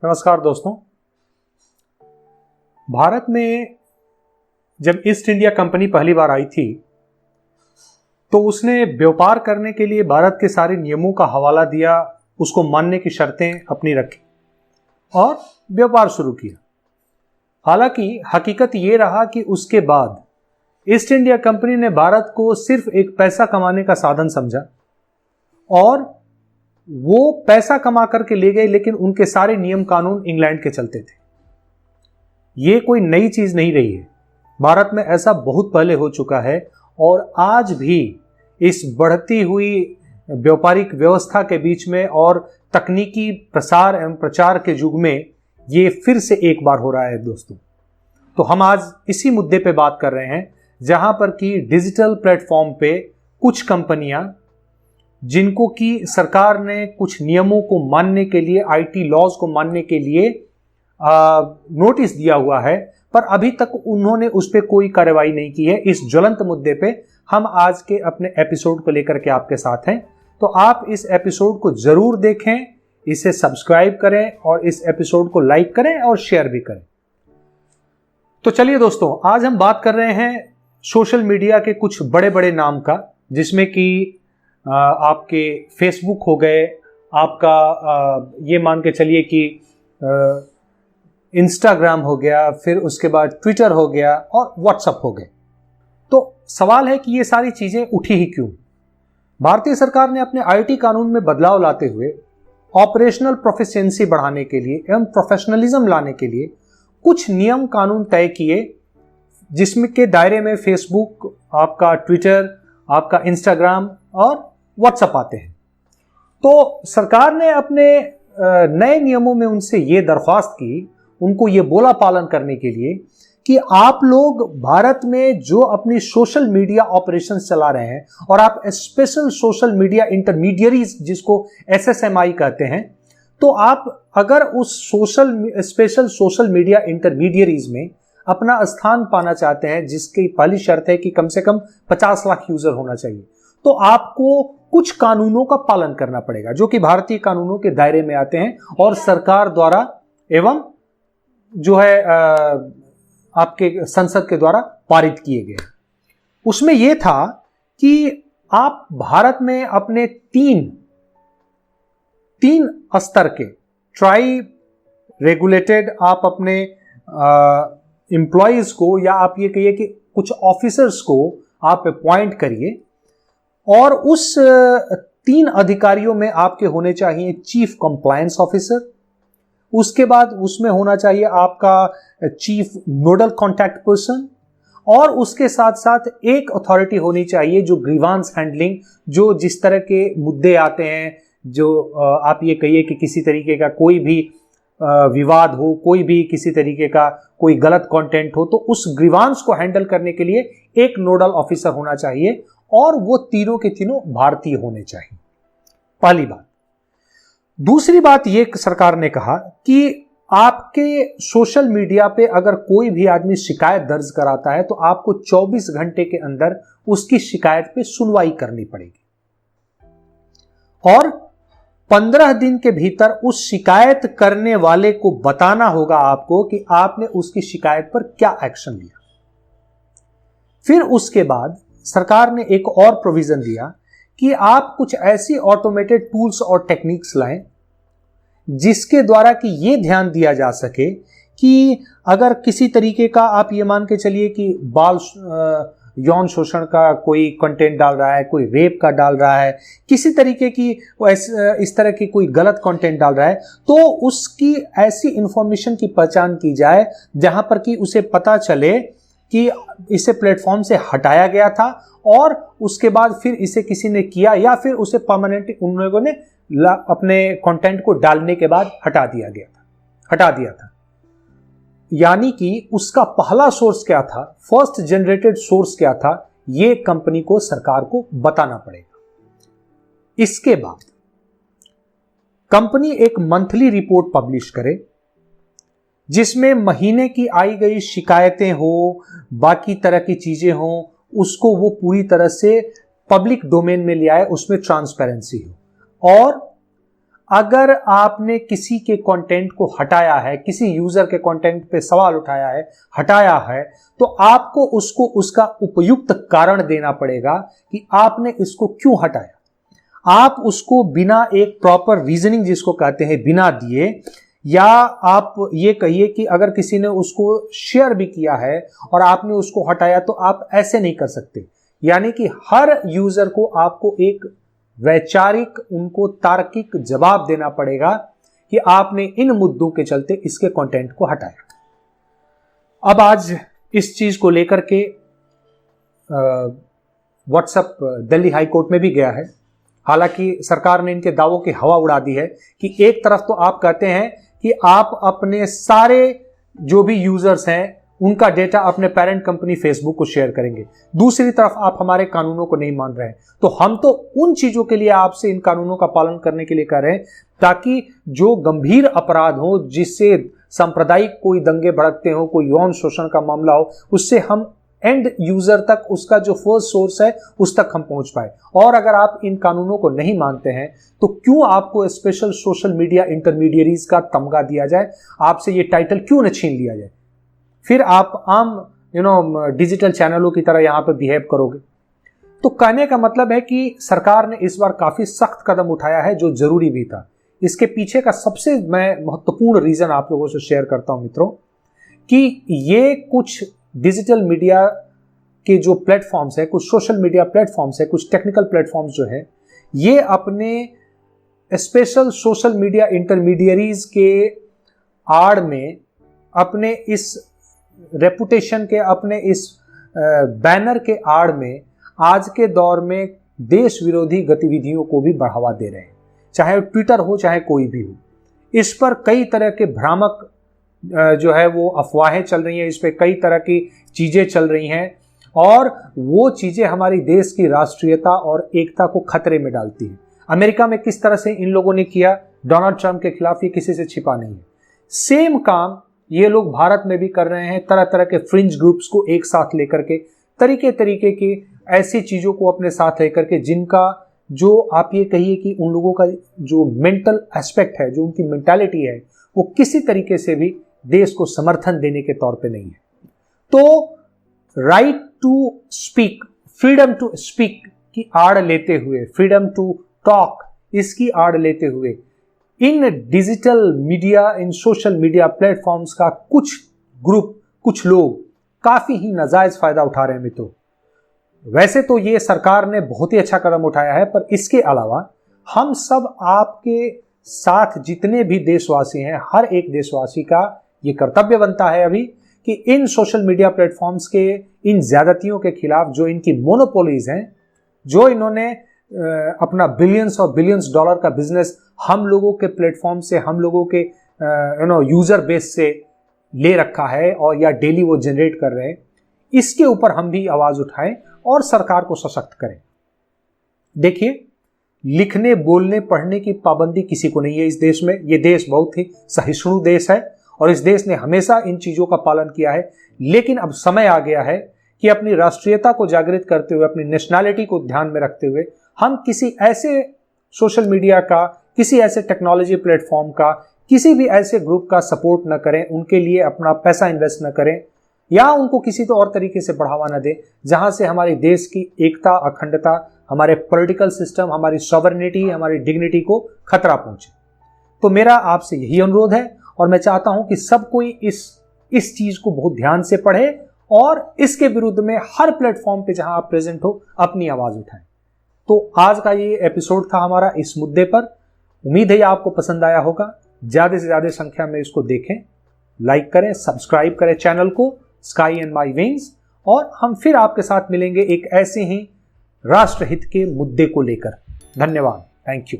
नमस्कार दोस्तों। भारत में जब ईस्ट इंडिया कंपनी पहली बार आई थी तो उसने व्यापार करने के लिए भारत के सारे नियमों का हवाला दिया, उसको मानने की शर्तें अपनी रखी और व्यापार शुरू किया। हालांकि हकीकत ये रहा कि उसके बाद ईस्ट इंडिया कंपनी ने भारत को सिर्फ एक पैसा कमाने का साधन समझा और वो पैसा कमा करके ले गए, लेकिन उनके सारे नियम कानून इंग्लैंड के चलते थे। ये कोई नई चीज नहीं रही है, भारत में ऐसा बहुत पहले हो चुका है और आज भी इस बढ़ती हुई व्यापारिक व्यवस्था के बीच में और तकनीकी प्रसार एवं प्रचार के युग में ये फिर से एक बार हो रहा है दोस्तों। तो हम आज इसी मुद्दे पे बात कर रहे हैं, जहां पर कि डिजिटल प्लेटफॉर्म पे कुछ कंपनियां जिनको कि सरकार ने कुछ नियमों को मानने के लिए, आईटी लॉज को मानने के लिए नोटिस दिया हुआ है, पर अभी तक उन्होंने उस पर कोई कार्रवाई नहीं की है। इस ज्वलंत मुद्दे पे हम आज के अपने एपिसोड को लेकर के आपके साथ हैं, तो आप इस एपिसोड को जरूर देखें, इसे सब्सक्राइब करें और इस एपिसोड को लाइक करें और शेयर भी करें। तो चलिए दोस्तों, आज हम बात कर रहे हैं सोशल मीडिया के कुछ बड़े बड़े नाम का, जिसमें कि आपके फेसबुक हो गए, आपका ये मान के चलिए कि इंस्टाग्राम हो गया, फिर उसके बाद ट्विटर हो गया और व्हाट्सएप हो गए। तो सवाल है कि ये सारी चीजें उठी ही क्यों? भारतीय सरकार ने अपने आईटी कानून में बदलाव लाते हुए ऑपरेशनल प्रोफिशिएंसी बढ़ाने के लिए एवं प्रोफेशनलिज्म लाने के लिए कुछ नियम कानून तय किए, जिसमें के दायरे में फेसबुक, आपका ट्विटर, आपका इंस्टाग्राम और व्हाट्सएप आते हैं। तो सरकार ने अपने नए नियमों में उनसे ये दरख्वास्त की, उनको ये बोला पालन करने के लिए कि आप लोग भारत में जो अपनी सोशल मीडिया ऑपरेशंस चला रहे हैं और आप स्पेशल सोशल मीडिया इंटरमीडियरीज, जिसको एसएसएमआई कहते हैं, तो आप अगर उस स्पेशल सोशल मीडिया इंटरमीडियरीज में अपना स्थान पाना चाहते हैं, जिसकी पहली शर्त है कि कम से कम 50 लाख यूजर होना चाहिए, तो आपको कुछ कानूनों का पालन करना पड़ेगा, जो कि भारतीय कानूनों के दायरे में आते हैं और सरकार द्वारा एवं जो है आपके संसद के द्वारा पारित किए गए। उसमें यह था कि आप भारत में अपने तीन स्तर के ट्राई रेगुलेटेड आप अपने एम्प्लॉयज को, या आप ये कहिए कि कुछ ऑफिसर्स को आप अपॉइंट करिए और उस 3 अधिकारियों में आपके होने चाहिए चीफ कंप्लायंस ऑफिसर, उसके बाद उसमें होना चाहिए आपका चीफ नोडल कॉन्टैक्ट पर्सन, और उसके साथ साथ एक अथॉरिटी होनी चाहिए जो ग्रीवांस हैंडलिंग, जो जिस तरह के मुद्दे आते हैं, जो आप ये कहिए कि किसी तरीके का कोई भी विवाद हो, कोई भी किसी तरीके का कोई गलत कंटेंट हो, तो उस ग्रीवांस को हैंडल करने के लिए एक नोडल ऑफिसर होना चाहिए और वो तीनों के तीनों भारतीय होने चाहिए। पहली बात। दूसरी बात ये सरकार ने कहा कि आपके सोशल मीडिया पे अगर कोई भी आदमी शिकायत दर्ज कराता है तो आपको 24 घंटे के अंदर उसकी शिकायत पे सुनवाई करनी पड़ेगी और 15 दिन के भीतर उस शिकायत करने वाले को बताना होगा आपको कि आपने उसकी शिकायत पर क्या एक्शन लिया। फिर उसके बाद सरकार ने एक और प्रोविजन दिया कि आप कुछ ऐसी ऑटोमेटेड टूल्स और टेक्निक्स लाएं जिसके द्वारा कि ये ध्यान दिया जा सके कि अगर किसी तरीके का, आप ये मान के चलिए कि बाल यौन शोषण का कोई कंटेंट डाल रहा है, कोई रेप का डाल रहा है, किसी तरीके की इस तरह की कोई गलत कंटेंट डाल रहा है, तो उसकी ऐसी इंफॉर्मेशन की पहचान की जाए जहां पर कि उसे पता चले कि इसे प्लेटफॉर्म से हटाया गया था और उसके बाद फिर इसे किसी ने किया या फिर उसे परमानेंटली उन लोगों ने अपने कंटेंट को डालने के बाद हटा दिया था। यानी कि उसका पहला सोर्स क्या था, फर्स्ट जनरेटेड सोर्स क्या था, ये कंपनी को, सरकार को बताना पड़ेगा। इसके बाद कंपनी एक मंथली रिपोर्ट पब्लिश करे जिसमें महीने की आई गई शिकायतें हो, बाकी तरह की चीजें हो, उसको वो पूरी तरह से पब्लिक डोमेन में ले आए, उसमें ट्रांसपेरेंसी हो। और अगर आपने किसी के कंटेंट को हटाया है, किसी यूजर के कंटेंट पे सवाल उठाया है, हटाया है, तो आपको उसको उसका उपयुक्त कारण देना पड़ेगा कि आपने इसको क्यों हटाया। आप उसको बिना एक प्रॉपर रीजनिंग जिसको कहते हैं बिना दिए, या आप ये कहिए कि अगर किसी ने उसको शेयर भी किया है और आपने उसको हटाया तो आप ऐसे नहीं कर सकते। यानी कि हर यूजर को आपको एक वैचारिक, उनको तार्किक जवाब देना पड़ेगा कि आपने इन मुद्दों के चलते इसके कंटेंट को हटाया। अब आज इस चीज को लेकर के व्हाट्सएप दिल्ली हाई कोर्ट में भी गया है। हालांकि सरकार ने इनके दावों की हवा उड़ा दी है कि एक तरफ तो आप कहते हैं कि आप अपने सारे जो भी यूजर्स हैं उनका डेटा अपने पेरेंट कंपनी फेसबुक को शेयर करेंगे, दूसरी तरफ आप हमारे कानूनों को नहीं मान रहे हैं। तो हम तो उन चीजों के लिए आपसे इन कानूनों का पालन करने के लिए कह रहे हैं ताकि जो गंभीर अपराध हो, जिससे सांप्रदायिक कोई दंगे भड़कते हो, कोई यौन शोषण का मामला हो, उससे हम एंड यूजर तक, उसका जो फर्स्ट सोर्स है उस तक हम पहुंच पाए। और अगर आप इन कानूनों को नहीं मानते हैं तो क्यों आपको स्पेशल सोशल मीडिया इंटरमीडियरीज का तमगा दिया जाए, आपसे ये टाइटल क्यों न छीन लिया जाए, फिर आप आम डिजिटल चैनलों की तरह यहां पर बिहेव करोगे। तो कहने का मतलब है कि सरकार ने इस बार काफी सख्त कदम उठाया है, जो जरूरी भी था। इसके पीछे का सबसे मैं महत्वपूर्ण रीजन आप लोगों से शेयर करता हूं मित्रों, कि ये कुछ डिजिटल मीडिया के जो प्लेटफॉर्म्स है, कुछ सोशल मीडिया प्लेटफॉर्म्स है, कुछ टेक्निकल प्लेटफॉर्म्स जो है, ये अपने स्पेशल सोशल मीडिया इंटरमीडियरीज के आड़ में, अपने इस रेपुटेशन के, अपने इस बैनर के आड़ में आज के दौर में देश विरोधी गतिविधियों को भी बढ़ावा दे रहे हैं, चाहे ट्विटर हो चाहे कोई भी हो। इस पर कई तरह के भ्रामक जो है वो अफवाहें चल रही हैं, इस पे कई तरह की चीजें चल रही हैं, और वो चीजें हमारी देश की राष्ट्रीयता और एकता को खतरे में डालती हैं। अमेरिका में किस तरह से इन लोगों ने किया डोनाल्ड ट्रंप के खिलाफ, ये किसी से छिपा नहीं है। सेम काम ये लोग भारत में भी कर रहे हैं, तरह तरह के फ्रिंज ग्रुप्स को एक साथ लेकर के, तरीके तरीके की ऐसी चीजों को अपने साथ लेकर के, जिनका जो आप ये कहिए कि उन लोगों का जो मेंटल एस्पेक्ट है, जो उनकी मेंटालिटी है, वो किसी तरीके से भी देश को समर्थन देने के तौर पे नहीं है। तो right to speak, freedom to speak की आड़ लेते हुए, फ्रीडम टू टॉक इसकी आड़ लेते हुए, इन डिजिटल मीडिया, इन सोशल मीडिया प्लेटफॉर्म्स का कुछ ग्रुप, कुछ लोग काफी ही नाजायज फायदा उठा रहे हैं मित्रों। वैसे तो ये सरकार ने बहुत ही अच्छा कदम उठाया है, पर इसके अलावा हम सब आपके साथ जितने भी देशवासी हैं, हर एक देशवासी का ये कर्तव्य बनता है अभी कि इन सोशल मीडिया प्लेटफॉर्म्स के इन ज्यादतियों के खिलाफ, जो इनकी मोनोपोलीज हैं, जो इन्होंने अपना बिलियंस और बिलियंस डॉलर का बिजनेस हम लोगों के प्लेटफॉर्म से, हम लोगों के यूजर बेस से ले रखा है और या डेली वो जनरेट कर रहे हैं, इसके ऊपर हम भी आवाज उठाएं और सरकार को सशक्त करें। देखिए, लिखने, बोलने, पढ़ने की पाबंदी किसी को नहीं है इस देश में। ये देश बहुत ही सहिष्णु देश है और इस देश ने हमेशा इन चीजों का पालन किया है। लेकिन अब समय आ गया है कि अपनी राष्ट्रीयता को जागृत करते हुए, अपनी नेशनैलिटी को ध्यान में रखते हुए, हम किसी ऐसे सोशल मीडिया का, किसी ऐसे टेक्नोलॉजी प्लेटफॉर्म का, किसी भी ऐसे ग्रुप का सपोर्ट न करें, उनके लिए अपना पैसा इन्वेस्ट न करें, या उनको किसी तो और तरीके से बढ़ावा न दें जहां से हमारे देश की एकता, अखंडता, हमारे पॉलिटिकल सिस्टम, हमारी सॉवरेनिटी, हमारी डिग्निटी को खतरा पहुंचे। तो मेरा आपसे यही अनुरोध है और मैं चाहता हूं कि सब कोई इस चीज को बहुत ध्यान से पढ़े और इसके विरुद्ध में हर प्लेटफॉर्म पे जहां आप प्रेजेंट हो अपनी आवाज उठाएं। तो आज का ये एपिसोड था हमारा इस मुद्दे पर। उम्मीद है आपको पसंद आया होगा। ज्यादा से ज्यादा संख्या में इसको देखें, लाइक करें, सब्सक्राइब करें चैनल को स्काई एंड माई विंग्स, और हम फिर आपके साथ मिलेंगे एक ऐसे ही राष्ट्रहित के मुद्दे को लेकर। धन्यवाद, थैंक यू।